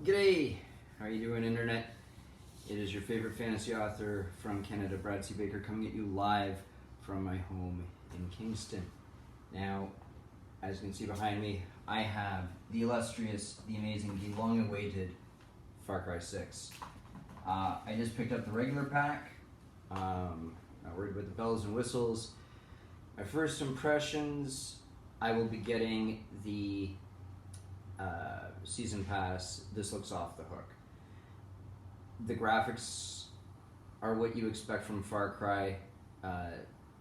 G'day! How are you doing, Internet? It is your favorite fantasy author from Canada, Brad C. Baker, coming at you live from my home in Kingston. Now, as you can see behind me, I have the illustrious, the amazing, the long-awaited Far Cry 6. I just picked up the regular pack. Not worried about the bells and whistles. My first impressions, I will be getting the season pass. This looks off the hook. The graphics are what you expect from Far Cry.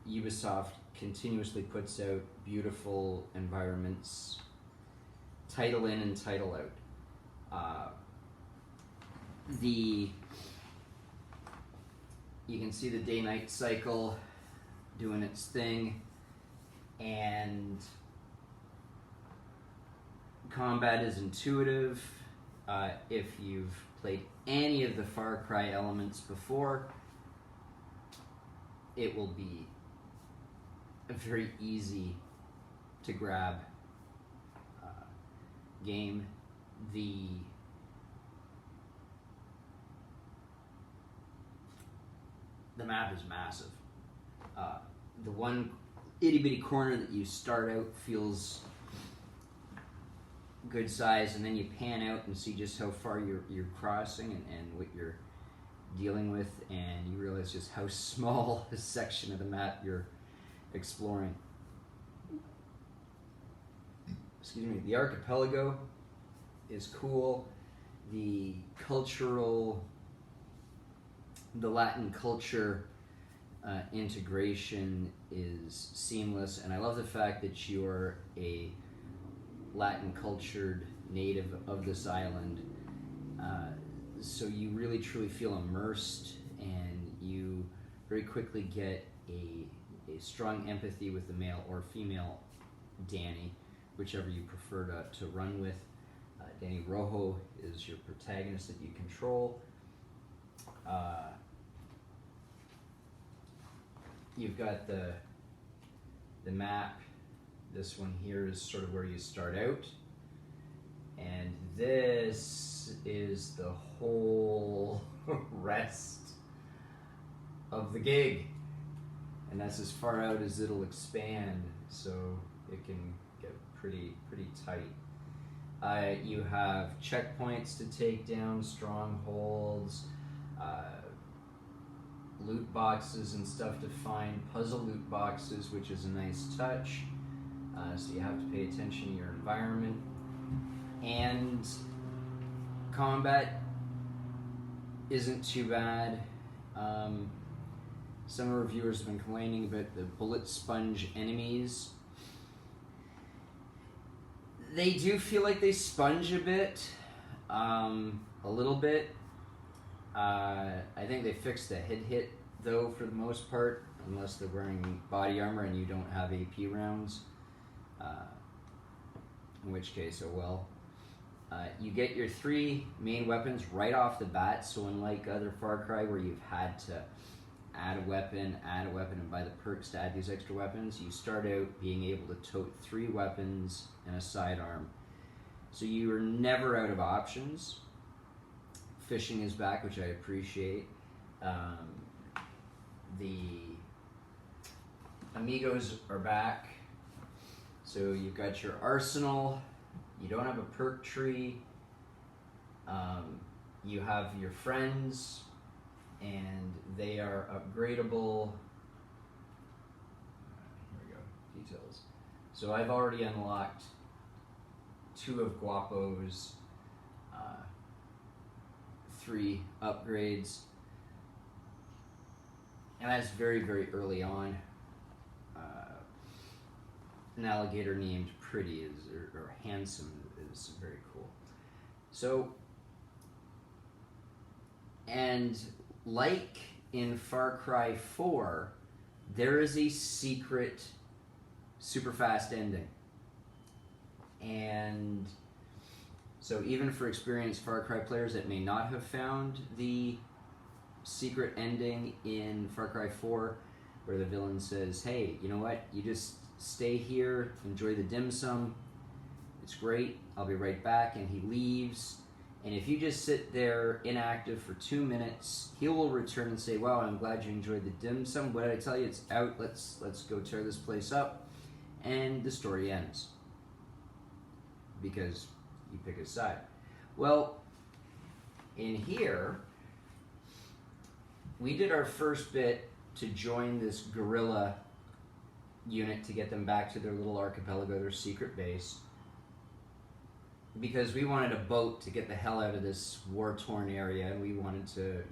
Ubisoft continuously puts out beautiful environments, title in and title out. You can see the day-night cycle doing its thing, and combat is intuitive. If you've played any of the Far Cry elements before, it will be a very easy to grab game. The map is massive. The one itty-bitty corner that you start out feels good size, and then you pan out and see just how far you're crossing and what you're dealing with, and you realize just how small a section of the map you're exploring. Excuse me. The archipelago is cool. The Latin culture integration is seamless, and I love the fact that you're a Latin cultured native of this island, so you really truly feel immersed, and you very quickly get a strong empathy with the male or female Danny, whichever you prefer to run with. Danny Rojo is your protagonist that you control. You've got the map. This one here is sort of where you start out, and this is the whole rest of the gig, and that's as far out as it'll expand, so it can get pretty tight. You have checkpoints to take down, strongholds, loot boxes and stuff to find, puzzle loot boxes, which is a nice touch. So you have to pay attention to your environment. And combat isn't too bad. Some reviewers have been complaining about the bullet sponge enemies. They do feel like they sponge a bit, a little bit. I think they fixed the head hit though for the most part, unless they're wearing body armor and you don't have AP rounds. In which case, oh well. You get your 3 main weapons right off the bat, so unlike other Far Cry where you've had to add a weapon, and buy the perks to add these extra weapons, you start out being able to tote 3 weapons and a sidearm. So you are never out of options. Fishing is back, which I appreciate. The amigos are back. So you've got your arsenal. You don't have a perk tree. You have your friends, and they are upgradable. Here we go, details. So I've already unlocked 2 of Guapo's 3 upgrades, and that's very early on. An alligator named Pretty or Handsome is very cool. So, and like in Far Cry 4, there is a secret super fast ending. And so even for experienced Far Cry players that may not have found the secret ending in Far Cry 4, where the villain says, hey, you know what, you just stay here, enjoy the dim sum, it's great, I'll be right back, and he leaves, And if you just sit there inactive for 2 minutes, he will return and say, "Wow, I'm glad you enjoyed the dim sum. What did I tell you? It's out. Let's go tear this place up." And the story ends because you pick a side. Well, in here, we did our first bit to join this guerrilla unit to get them back to their little archipelago, their secret base, because we wanted a boat to get the hell out of this war-torn area, and we wanted to,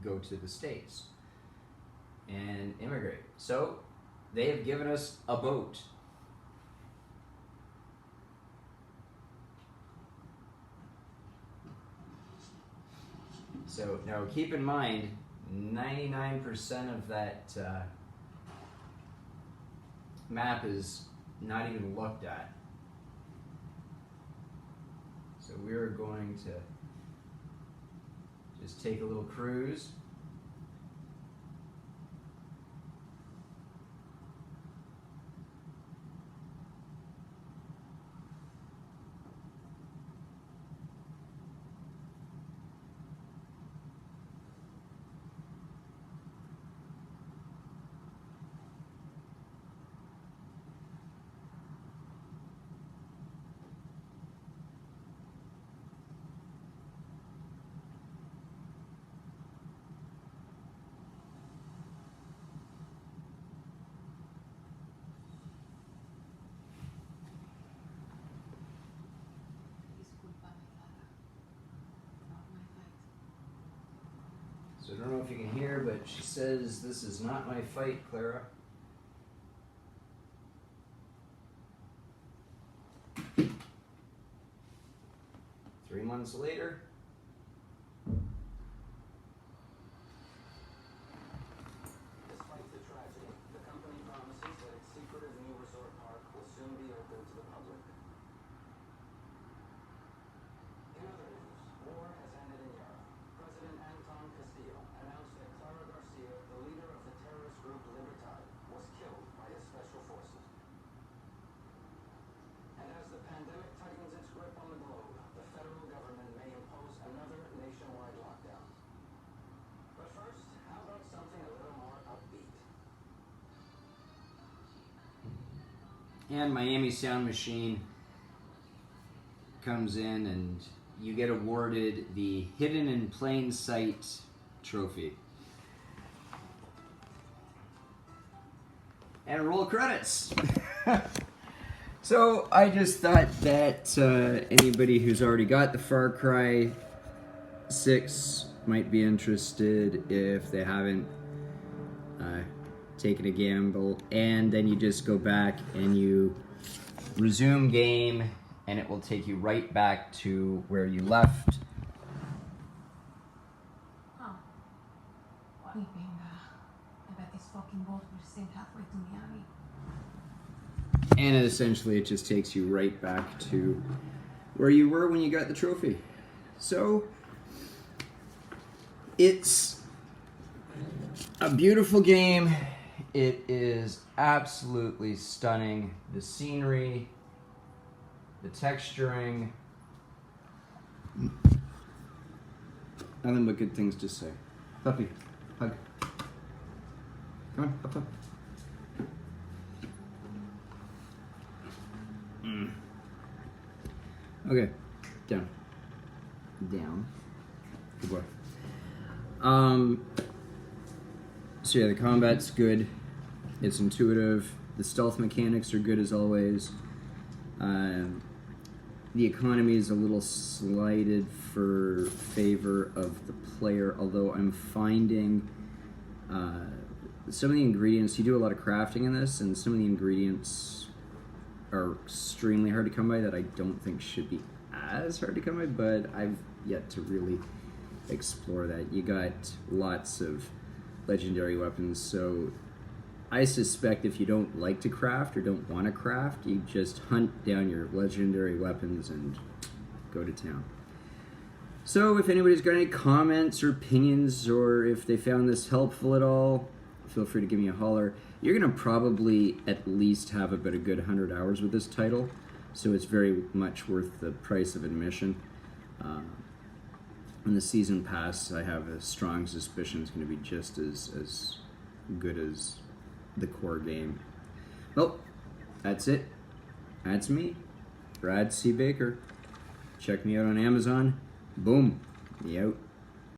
go to the States and immigrate. So they have given us a boat. So now keep in mind, 99% of that map is not even looked at. So we're going to just take a little cruise. So I don't know if you can hear, but she says, "This is not my fight, Clara." Three months later. Despite the tragedy, the company promises that its secretive new resort park will soon be open to the public. In other news, war has ended in Europe. President Anton Castillo announced that Clara Garcia, the leader of the terrorist group Libertad, was killed by his special forces. And as the pandemic tightens its grip on the globe, the federal government may impose another nationwide lockdown. But first, how about something a little more upbeat? And Miami Sound Machine comes in, and you get awarded the Hidden in Plain Sight trophy. And roll credits. So I just thought that anybody who's already got the Far Cry 6 might be interested if they haven't taken a gamble. And then you just go back and you resume game, and it will take you right back to where you left. Oh. Qué venga. I bet this fucking boat will sink halfway to Miami. And essentially it just takes you right back to where you were when you got the trophy. So it's a beautiful game. It is absolutely stunning. The scenery, the texturing, nothing but good things to say. Puppy, hug. Come on, up. Okay, down. Good boy. So yeah, the combat's good. It's intuitive. The stealth mechanics are good as always. The economy is a little slighted for favor of the player, although I'm finding some of the ingredients, you do a lot of crafting in this, and some of the ingredients are extremely hard to come by that I don't think should be as hard to come by, but I've yet to really explore that. You got lots of legendary weapons, so I suspect if you don't like to craft or don't want to craft, you just hunt down your legendary weapons and go to town. So if anybody's got any comments or opinions, or if they found this helpful at all, feel free to give me a holler. You're going to probably at least have about a good 100 hours with this title, so it's very much worth the price of admission. And the season pass, I have a strong suspicion is going to be just as good as the core game. Well, that's it. That's me, Brad C. Baker. Check me out on Amazon. Boom. Me out.